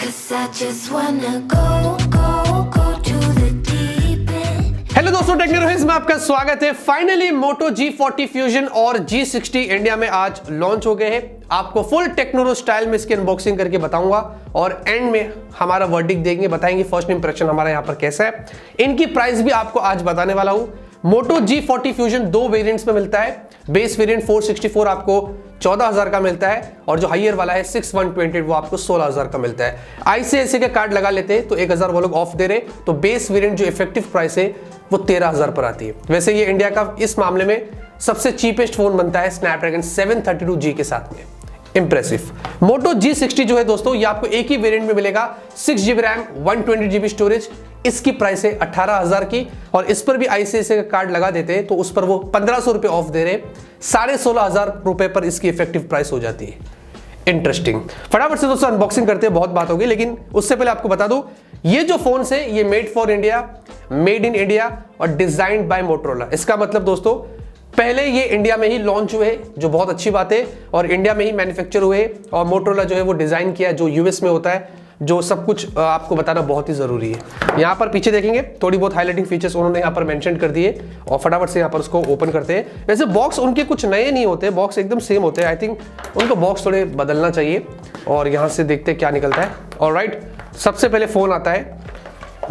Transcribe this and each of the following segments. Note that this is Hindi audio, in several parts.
'Cause I just wanna go to the deep end. Hello दोस्तों, टेक्नो रुहेज में आपका स्वागत है। फाइनली मोटो G40 फ्यूजन और G60 इंडिया में आज लॉन्च हो गए हैं। आपको फुल टेक्नो स्टाइल में इसकी अनबॉक्सिंग करके बताऊंगा और एंड में हमारा वर्डिक्ट देंगे, बताएंगे फर्स्ट इंप्रेशन हमारा यहाँ पर कैसा है। इनकी प्राइस भी आपको आज बताने वाला हूँ। मोटो G40 फ्यूजन दो वेरिएंट्स में मिलता है। बेस वेरिएंट 464 आपको 14,000 का मिलता है और जो हाइयर वाला है 6128 वो आपको 16,000 का मिलता है। आईसीआईसीआई का कार्ड लगा लेते हैं तो 1,000 वो लोग ऑफ दे रहे, तो बेस वेरिएंट जो इफेक्टिव प्राइस है वो 13,000 पर आती है। वैसे ये इंडिया का इस मामले में सबसे चीपेस्ट फोन बनता है स्नैपड्रैगन 732G के साथ में। इंप्रेसिव। मोटो G60 जो है दोस्तों, ये आपको एक ही वेरिएंट में मिलेगा, 6GB रैम 120GB स्टोरेज। इसकी प्राइस है 18,000 की और इस पर भी आईसीआईसीआई का कार्ड लगा देते हैं तो उस पर वो 1,500 रुपए ऑफ दे रहे, 16,500 रुपए पर इसकी इफेक्टिव प्राइस हो जाती है। इंटरेस्टिंग। फटाफट से दोस्तों अनबॉक्सिंग करते हैं, बहुत बात होगी, लेकिन उससे पहले आपको बता दूं ये जो फोन है ये made for India, made in India और डिजाइंड बाय मोटोरोला। इसका मतलब दोस्तों पहले ये इंडिया में ही लॉन्च हुए, जो बहुत अच्छी बात है, और इंडिया में ही मैन्युफैक्चर हुए और मोटोरोला जो है वो डिजाइन किया जो यूएस में होता है, जो सब कुछ आपको बताना बहुत ही जरूरी है। यहाँ पर पीछे देखेंगे थोड़ी बहुत हाईलाइटिंग फीचर्स उन्होंने यहाँ पर मेंशन कर दिए और फटाफट से यहाँ पर उसको ओपन करते हैं। वैसे बॉक्स उनके कुछ नए नहीं होते, बॉक्स एकदम सेम होते हैं। आई थिंक उनको बॉक्स थोड़े बदलना चाहिए और यहाँ से देखते हैं क्या निकलता है। ऑलराइट, सबसे पहले फोन आता है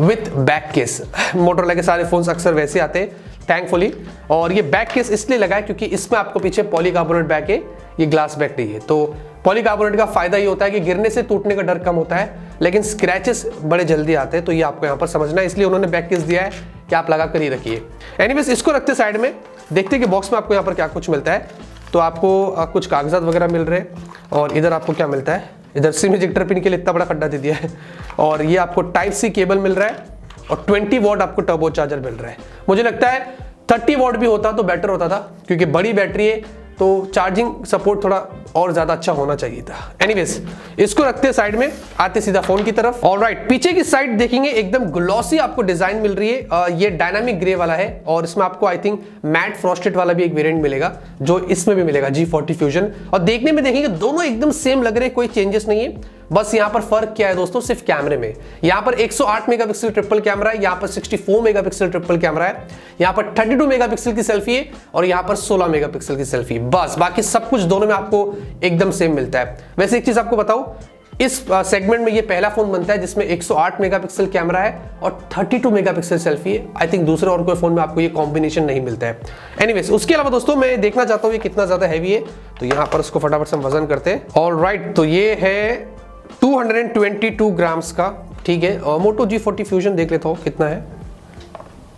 विथ बैक केस। मोटोरोला के सारे फोन्स अक्सर वैसे आते हैं थैंकफुली, और ये बैक केस इसलिए लगा है क्योंकि इसमें आपको पीछे पॉलीकार्बोनेट बैक है, ये ग्लास बैक नहीं है। तो पॉलीकार्बोनेट का फायदा ये होता है कि गिरने से टूटने का डर कम होता है, लेकिन स्क्रैचेस बड़े जल्दी आते हैं, तो ये आपको यहाँ पर समझना है, इसलिए उन्होंने बैक केस दिया है कि आप लगा कर ही रखिए। एनीवेज, इसको रखते साइड में, देखते हैं कि बॉक्स में आपको यहाँ पर क्या कुछ मिलता है। तो आपको कुछ कागजात वगैरह मिल रहे हैं और इधर आपको क्या मिलता है, इधर सिम इजेक्टर पिन के लिए इतना बड़ा खड्डा दे दिया है और ये आपको टाइप सी केबल मिल रहा है और 20 वॉट आपको टर्बो चार्जर मिल रहा है। मुझे लगता है 30 वॉट भी होता तो बेटर होता था, क्योंकि बड़ी बैटरी है तो चार्जिंग सपोर्ट थोड़ा और ज्यादा अच्छा होना चाहिए था। एनीवेज, इसको रखते हैं साइड में, आते सीधा फोन की तरफ। ऑलराइट, पीछे की साइड देखेंगे एकदम ग्लॉसी आपको डिजाइन मिल रही है। ये डायनामिक ग्रे वाला है और इसमें आपको आई थिंक मैट फ्रॉस्टेड वाला भी एक वेरिएंट मिलेगा जो इसमें भी मिलेगा G40 फ्यूजन। और देखने में देखेंगे दोनों एकदम सेम लग रहे, कोई चेंजेस नहीं है। बस यहाँ पर फर्क क्या है दोस्तों, सिर्फ कैमरे में। यहाँ पर 108 मेगापिक्सल ट्रिपल कैमरा है, यहाँ पर 64 मेगापिक्सल ट्रिपल कैमरा है, यहाँ पर 32 मेगापिक्सल की सेल्फी है और यहाँ पर 16 मेगापिक्सल की सेल्फी। बस बाकी सब कुछ दोनों में आपको एकदम सेम मिलता है। वैसे एक चीज आपको बताऊं, इस सेगमेंट में ये पहला फोन बनता है जिसमें 108 मेगापिक्सल कैमरा है और 32 मेगापिक्सल सेल्फी है। आई थिंक दूसरे और कोई फोन में आपको ये कॉम्बिनेशन नहीं मिलता है। एनीवेज, उसके अलावा दोस्तों मैं देखना चाहता हूँ ये कितना ज्यादा हैवी है, तो यहाँ पर उसको फटाफट से हम वजन करते हैं। ऑलराइट, तो ये है 222 ग्राम्स का, ठीक है। और मोटो G40 फ्यूजन देख लेता हूँ कितना है।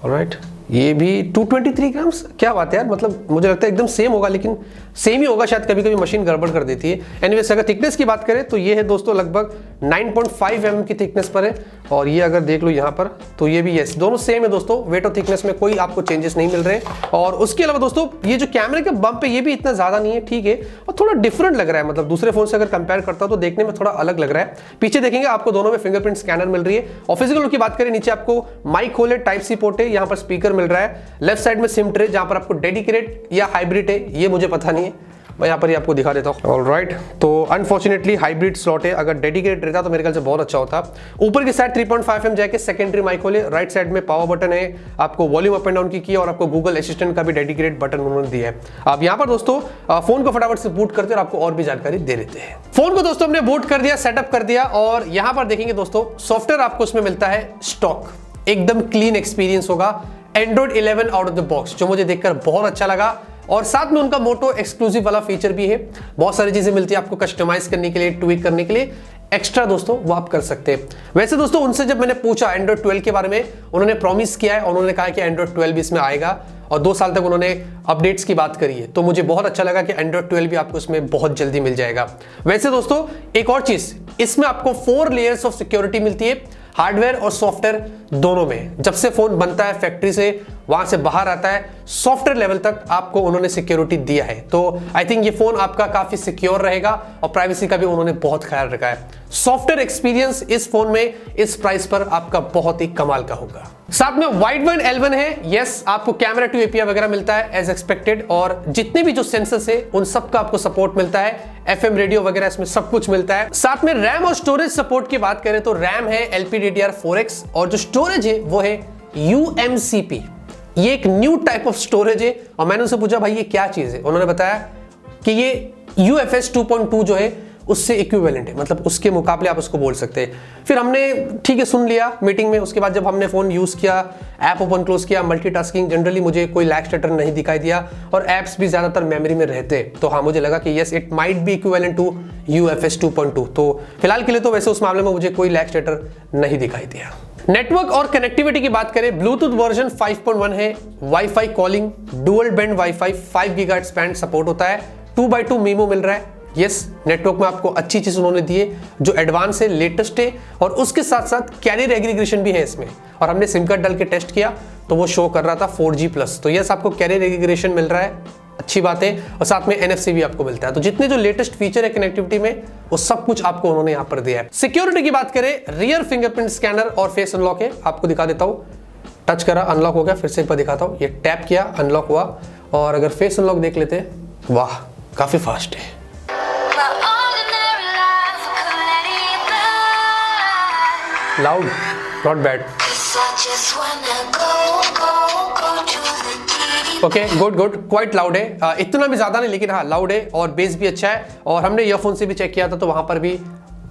ऑलराइट, ये भी 223 ग्राम्स। क्या बात है यार, मतलब मुझे लगता है एकदम सेम होगा, लेकिन सेम ही होगा शायद, कभी कभी मशीन गड़बड़ कर देती है। एनीवेज, अगर थिकनेस की बात करें तो ये है दोस्तों लगभग 9.5 mm की थिकनेस पर है और ये अगर देख लो यहाँ पर तो ये भी यस, दोनों सेम है दोस्तों। वेट और थिकनेस में कोई आपको चेंजेस नहीं मिल रहे। और उसके अलावा दोस्तों ये जो कैमरे का बम्प है ये भी इतना ज्यादा नहीं है, ठीक है, और थोड़ा डिफरेंट लग रहा है, मतलब दूसरे फोन से अगर कंपेयर करता हूं तो देखने में थोड़ा अलग लग रहा है। पीछे देखेंगे आपको दोनों में फिंगरप्रिंट स्कैनर मिल रही है। और फिजिकल लुक की बात करें, नीचे आपको माइक होल है, टाइप सी पोर्ट है, यहाँ पर स्पीकर मिल रहा है। लेफ्ट साइड में सिम ट्रे, जहां पर आपको डेडिकेटेड या हाइब्रिड है ये मुझे पता नहीं है, मैं यहाँ पर ही आपको दिखा देता हूँ। ऑलराइट, तो अनफॉर्चुनेटली हाइब्रिड स्लॉट है, अगर डेडिकेटेड रहता तो मेरे ख्याल से बहुत अच्छा होता। ऊपर की साइड 3.5 mm जैक के सेकेंडरी माइक होल है। राइट साइड में पावर बटन है, आपको वॉल्यूम अप एंड डाउन की और आपको गूगल असिस्टेंट का भी डेडिकेटेड बटन उन्होंने दिया है। आप यहाँ पर दोस्तों फोन को फटाफट से बूट करते हैं और आपको और भी जानकारी दे देते हैं। फोन को दोस्तों हमने बूट कर दिया, सेटअप कर दिया और यहाँ पर देखेंगे दोस्तों सॉफ्टवेयर आपको उसमें मिलता है स्टॉक, एकदम क्लीन एक्सपीरियंस होगा। Android 11 out of the box, जो मुझे देखकर बहुत अच्छा लगा। और साथ में उनका मोटो एक्सक्लूसिव वाला फीचर भी है। बहुत सारी चीजें मिलती है आपको कस्टमाइज करने के लिए, ट्वीक करने के लिए, एक्स्ट्रा दोस्तों वो आप कर सकते हैं। वैसे दोस्तों उनसे जब मैंने पूछा Android 12 के बारे में, उन्होंने प्रॉमिस किया है और उन्होंने कहा कि Android 12 भी इसमें आएगा और 2 साल तक उन्होंने अपडेट्स की बात करी है। तो मुझे बहुत अच्छा लगा कि Android 12 भी आपको इसमें बहुत जल्दी मिल जाएगा। वैसे दोस्तों एक और चीज, इसमें आपको 4 लेयर्स ऑफ सिक्योरिटी मिलती है, हार्डवेयर और सॉफ्टवेयर दोनों में। जब से फोन बनता है फैक्ट्री से वहां से बाहर आता है, सॉफ्टवेयर लेवल तक आपको उन्होंने सिक्योरिटी दिया है। तो आई थिंक ये फोन आपका काफी सिक्योर रहेगा और प्राइवेसी का भी उन्होंने बहुत ख्याल रखा है। सॉफ्टवेयर एक्सपीरियंस इस फोन में इस प्राइस पर आपका बहुत ही कमाल का होगा। साथ में वाइड बैंड L1 है। यस, आपको कैमरा टू API वगैरह मिलता है एज एक्सपेक्टेड, और जितने भी जो सेंसर्स है उन सब का आपको सपोर्ट मिलता है। FM रेडियो वगैरह इसमें सब कुछ मिलता है। साथ में रैम और स्टोरेज सपोर्ट की बात करें तो रैम है LPDDR4X और जो स्टोरेज है वो है UMCP। ये एक न्यू टाइप ऑफ स्टोरेज है और मैंने उनसे पूछा भाई ये क्या चीज है, उन्होंने बताया कि ये UFS 2.2 जो है उससे इक्विवेलेंट है, मतलब उसके मुकाबले आप उसको बोल सकते हैं। फिर हमने ठीक है सुन लिया मीटिंग में। उसके बाद जब हमने फोन यूज किया, ऐप ओपन क्लोज किया, मल्टीटास्किंग, जनरली मुझे कोई लैग स्टेटर नहीं दिखाई दिया और एप्स भी ज्यादातर मेमोरी में रहते, तो हाँ मुझे लगा कि yes it might be equivalent to UFS 2.2। तो फिलहाल के लिए तो वैसे उस मामले में मुझे कोई लैग स्टेटर नहीं दिखाई दिया। नेटवर्क और कनेक्टिविटी की बात करें, ब्लूटूथ वर्जन 5.1 है, wifi calling, dual band wifi, 5 gigahertz band support होता है, 2x2 मीमो मिल रहा है। यस, नेटवर्क में आपको अच्छी चीज उन्होंने दी है जो एडवांस है, लेटेस्ट है, और उसके साथ साथ कैरियर एग्रीगेशन भी है इसमें। और हमने सिम कार्ड डाल के टेस्ट किया तो वो शो कर रहा था 4G+। तो यस, आपको कैरियर एग्रीगेशन मिल रहा है, अच्छी बात है, और साथ में NFC भी आपको मिलता है। तो जितने जो लेटेस्ट फीचर है कनेक्टिविटी में वो सब कुछ आपको उन्होंने यहाँ पर दिया है। सिक्योरिटी की बात करें, रियर फिंगरप्रिंट स्कैनर और फेस अनलॉक है, आपको दिखा देता हूँ। टच करा, अनलॉक हो गया, फिर से एक बार दिखाता हूँ, ये टैप किया, अनलॉक हुआ। और अगर फेस अनलॉक देख लेते, वाह काफी फास्ट है। Loud, not bad. Okay, good good, quite loud है, इतना भी ज्यादा नहीं लेकिन हाँ लाउड है, और बेस भी अच्छा है। और हमने ईयरफोन से भी चेक किया था तो वहां पर भी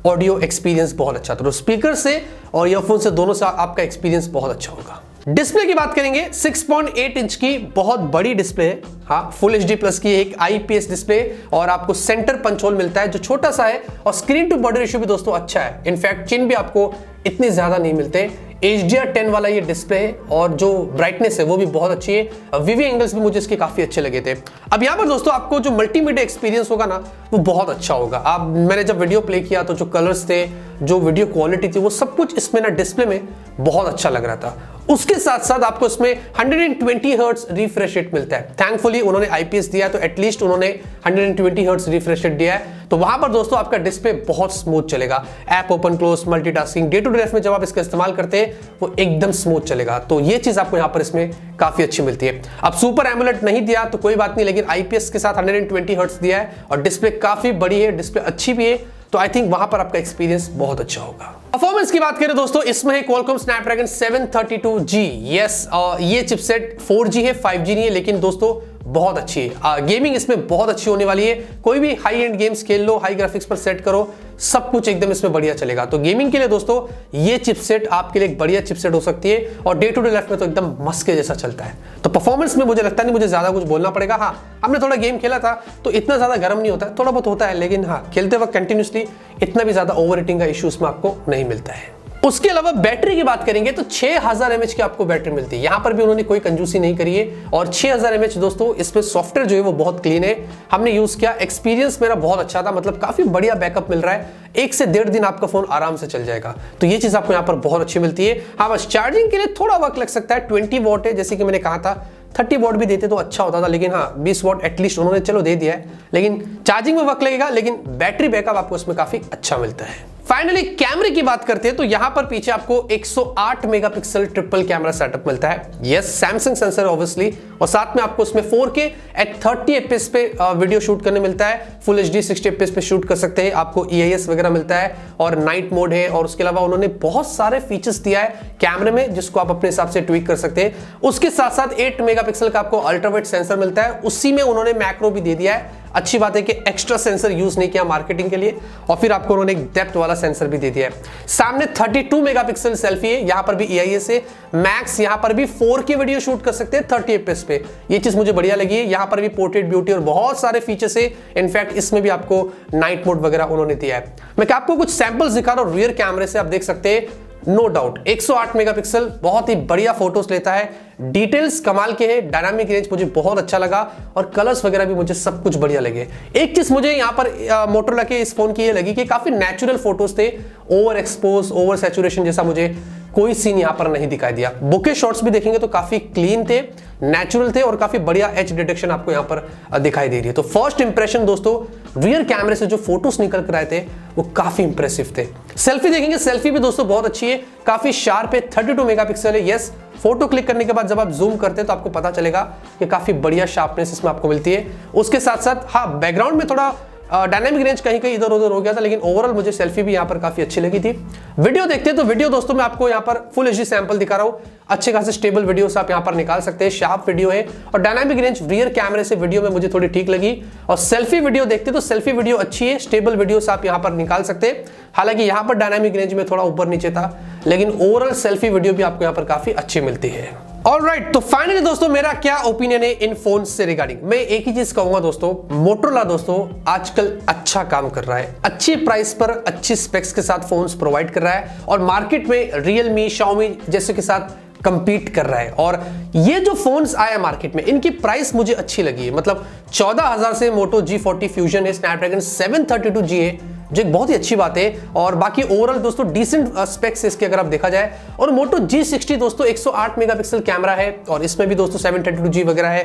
ऑडियो एक्सपीरियंस बहुत अच्छा था। तो स्पीकर से और ईयरफोन से दोनों से आपका एक्सपीरियंस बहुत अच्छा होगा। डिस्प्ले की बात करेंगे, 6.8 इंच की बहुत बड़ी डिस्प्ले है, हाँ फुल HD+ की एक IPS डिस्प्ले, और आपको सेंटर पंच होल मिलता है जो छोटा सा है, और स्क्रीन टू बॉडी रेशियो भी दोस्तों अच्छा है। इनफैक्ट चिन भी आपको इतने ज्यादा नहीं मिलते। HDR10 वाला ये डिस्प्ले है और जो ब्राइटनेस है वो भी बहुत अच्छी है। वीवी एंगल्स भी मुझे इसके काफी अच्छे लगे थे। अब यहाँ पर दोस्तों आपको जो मल्टीमीडिया एक्सपीरियंस होगा ना वो बहुत अच्छा होगा। आप मैंने जब वीडियो प्ले किया तो जो कलर्स थे, जो वीडियो क्वालिटी थी, वो सब कुछ इसमें ना डिस्प्ले में बहुत अच्छा लग रहा था। उसके साथ साथ आपको इसमें 120 हर्ट्ज रिफ्रेश रेट मिलता है। थैंकफुली उन्होंने IPS दिया तो एटलीस्ट उन्होंने 120 हर्ट्ज रिफ्रेश रेट दिया है। तो वहां पर दोस्तों आपका डिस्प्ले बहुत स्मूथ चलेगा। App open close, multitasking, day to day life में जब आप इसका इस्तेमाल करते हैं वो एकदम स्मूथ चलेगा। तो ये चीज आपको यहाँ पर इसमें काफी अच्छी मिलती है। अब सुपर एमोलेड नहीं दिया तो कोई बात नहीं, लेकिन IPS के साथ 120 हर्ट्ज दिया है और डिस्प्ले काफी बड़ी है, डिस्प्ले अच्छी भी है, तो आई थिंक वहां पर आपका एक्सपीरियंस बहुत अच्छा होगा। परफॉर्मेंस की बात करें दोस्तों, इसमें है Qualcomm Snapdragon 732G। यस, ये चिपसेट 4G है, 5G नहीं है, लेकिन दोस्तों बहुत अच्छी है। गेमिंग इसमें बहुत अच्छी होने वाली है। कोई भी हाई एंड गेम्स खेल लो, हाई ग्राफिक्स पर सेट करो, सब कुछ एकदम इसमें बढ़िया चलेगा। तो गेमिंग के लिए दोस्तों ये चिपसेट आपके लिए एक बढ़िया चिपसेट हो सकती है, और डे टू डे लाइफ में तो एकदम मस्त के जैसा चलता है। तो परफॉर्मेंस में मुझे लगता नहीं मुझे ज्यादा कुछ बोलना पड़ेगा। हाँ, हमने थोड़ा गेम खेला था तो इतना ज्यादा गर्म नहीं होता है, थोड़ा बहुत होता है, लेकिन हाँ खेलते वक्त कंटिन्यूसली इतना भी ज्यादा ओवर हीटिंग का इश्यू इसमें आपको नहीं मिलता है। उसके अलावा बैटरी की बात करेंगे तो 6000 mAh की आपको बैटरी मिलती है। यहां पर भी उन्होंने कोई कंजूसी नहीं करी है, और 6000 mAh दोस्तों इसमें सॉफ्टवेयर जो है वो बहुत क्लीन है। हमने यूज किया, एक्सपीरियंस मेरा बहुत अच्छा था, मतलब काफी बढ़िया बैकअप मिल रहा है। 1 से 1.5 दिन आपका फोन आराम से चल जाएगा। तो ये चीज आपको यहाँ पर बहुत अच्छी मिलती है। हाँ बस चार्जिंग के लिए थोड़ा वक्त लग सकता है। 20 वॉट है, जैसे कि मैंने कहा था 30 वॉट भी देते तो अच्छा होता था, लेकिन हाँ 20 वॉट एटलीस्ट उन्होंने चलो दे दिया है, लेकिन चार्जिंग में वक्त लगेगा, लेकिन बैटरी बैकअप आपको इसमें काफी अच्छा मिलता है। फाइनली कैमरे की बात करते हैं तो यहां पर पीछे आपको 108 मेगापिक्सल ट्रिपल कैमरा सेटअप मिलता है। यस, सैमसंग सेंसर ऑब्वियसली, और साथ में आपको इसमें 4K at 30 fps पे वीडियो शूट करने मिलता है। फुल HD 60 fps पे शूट कर सकते हैं। आपको EIS वगैरह मिलता है, और नाइट मोड है, और उसके अलावा उन्होंने बहुत सारे फीचर्स दिया है कैमरे में जिसको आप अपने हिसाब से ट्वीक कर सकते हैं। उसके साथ साथ 8 मेगापिक्सल का आपको अल्ट्रावाइड सेंसर मिलता है, उसी में उन्होंने मैक्रो भी दे दिया है। अच्छी बात है कि एक्स्ट्रा सेंसर यूज नहीं किया मार्केटिंग के लिए, और फिर आपको उन्होंने एक डेप्थ वाला सेंसर भी दे दिया है। सामने 32 मेगापिक्सल सेल्फी है, यहां पर भी EIS है मैक्स, यहां पर भी 4K वीडियो शूट कर सकते हैं 30 fps पे। ये चीज मुझे बढ़िया लगी है। यहां पर भी पोर्ट्रेट ब्यूटी और बहुत सारे फीचर्स है। इनफैक्ट इसमें भी आपको नाइट मोड वगैरह उन्होंने दिया है। मैं आपको कुछ सैंपल्स दिखा रहा हूं रियर कैमरे से, आप देख सकते हैं। नो डाउट 108 मेगापिक्सल बहुत ही बढ़िया फोटोज लेता है, डिटेल्स कमाल के हैं, डायनामिक रेंज मुझे बहुत अच्छा लगा, और कलर्स वगैरह भी मुझे सब कुछ बढ़िया लगे। एक चीज मुझे यहाँ पर मोटोरोला के इस फोन की ये लगी कि काफी नेचुरल फोटोज थे, ओवर एक्सपोज, ओवर सैचुरेशन जैसा मुझे कोई सीन यहां पर नहीं दिखाई दिया। बुके शॉट्स भी देखेंगे तो काफी क्लीन थे, नेचुरल थे और काफी बढ़िया एज डिटेक्शन आपको यहां पर दिखाई दे रही है। तो फर्स्ट इंप्रेशन दोस्तों, रियर कैमरे से जो फोटोज निकल कर आए थे वो काफी इंप्रेसिव थे। सेल्फी देखेंगे, सेल्फी भी दोस्तों बहुत अच्छी है, काफी शार्प है, 32 मेगापिक्सल है। यस, फोटो क्लिक करने के बाद जब आप जूम करते हैं तो आपको पता चलेगा कि काफी बढ़िया शार्पनेस इसमें आपको मिलती है। उसके साथ साथ हाँ, बैकग्राउंड में थोड़ा डायनामिक रेंज कहीं कहीं इधर उधर हो गया था, लेकिन ओवरऑल मुझे सेल्फी भी यहां पर काफी अच्छी लगी थी। वीडियो देखते हैं तो वीडियो दोस्तों मैं आपको यहां पर फुल एचडी सैंपल दिखा रहा हूं, अच्छे खासे स्टेबल वीडियोस आप यहां पर निकाल सकते हैं, शार्प वीडियो है और डायनामिक रेंज रियर कैमरे से वीडियो में मुझे थोड़ी ठीक लगी। और सेल्फी वीडियो देखते तो सेल्फी वीडियो अच्छी है, स्टेबल वीडियोस आप यहां पर निकाल सकते हैं। हालांकि यहां पर डायनामिक रेंज में थोड़ा ऊपर नीचे था, लेकिन ओवरऑल सेल्फी वीडियो भी आपको यहां पर काफी अच्छी मिलती है। ऑलराइट, तो फाइनली दोस्तों मेरा क्या ओपिनियन है इन फोन से रिगार्डिंग। मैं एक ही चीज कहूंगा दोस्तों, मोटोरोला दोस्तों आजकल अच्छा काम कर रहा है, अच्छी प्राइस पर अच्छी स्पेक्स के साथ फोन्स प्रोवाइड कर रहा है और मार्केट में रियलमी, शाओमी जैसे के साथ कंपीट कर रहा है। और ये जो फोन्स आए मार्केट में, इनकी प्राइस मुझे अच्छी लगी है। मतलब 14,000 से मोटो G40 फ्यूजन है, स्नैपड्रैगन 732G है, जो एक बहुत ही अच्छी बात है। और बाकी ओवरऑल दोस्तों डिसेंट स्पेक्स इसके अगर आप देखा जाए। और मोटो G60 दोस्तों 108 मेगापिक्सल कैमरा है और इसमें भी दोस्तों 732G वगैरह है।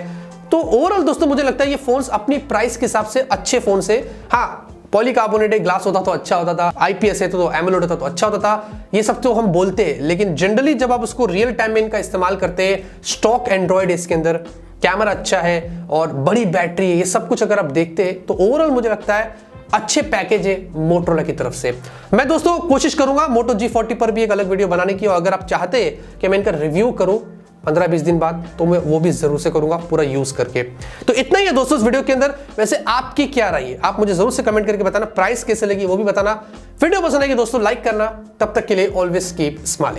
तो ओवरऑल दोस्तों मुझे लगता है ये फोन्स अपनी प्राइस के हिसाब से अच्छे फोन है। हाँ, पॉलीकार्बोनेटेड ग्लास होता तो अच्छा होता था, आईपीएस है तो एमोलेड होता तो अच्छा होता था, ये सब तो हम बोलते हैं, लेकिन जनरली जब आप उसको रियल टाइम में इनका इस्तेमाल करते हैं, स्टॉक एंड्रॉइड इसके अंदर, कैमरा अच्छा है और बड़ी बैटरी है, ये सब कुछ अगर आप देखते हैं तो ओवरऑल मुझे लगता है अच्छे पैकेज है मोटोरोला की तरफ से। मैं दोस्तों कोशिश करूंगा मोटो G40 पर भी एक अलग वीडियो बनाने की, और अगर आप चाहते हैं कि मैं इनका रिव्यू करूं 15-20 दिन बाद तो मैं वो भी जरूर से करूंगा पूरा यूज करके। तो इतना ही है दोस्तों इस वीडियो के अंदर। वैसे आपकी क्या राय है, आप मुझे जरूर से कमेंट करके बताना, प्राइस कैसे लगी वो भी बताना। वीडियो पसंद आएगी दोस्तों लाइक करना। तब तक के लिए ऑलवेज कीप स्माइलिंग।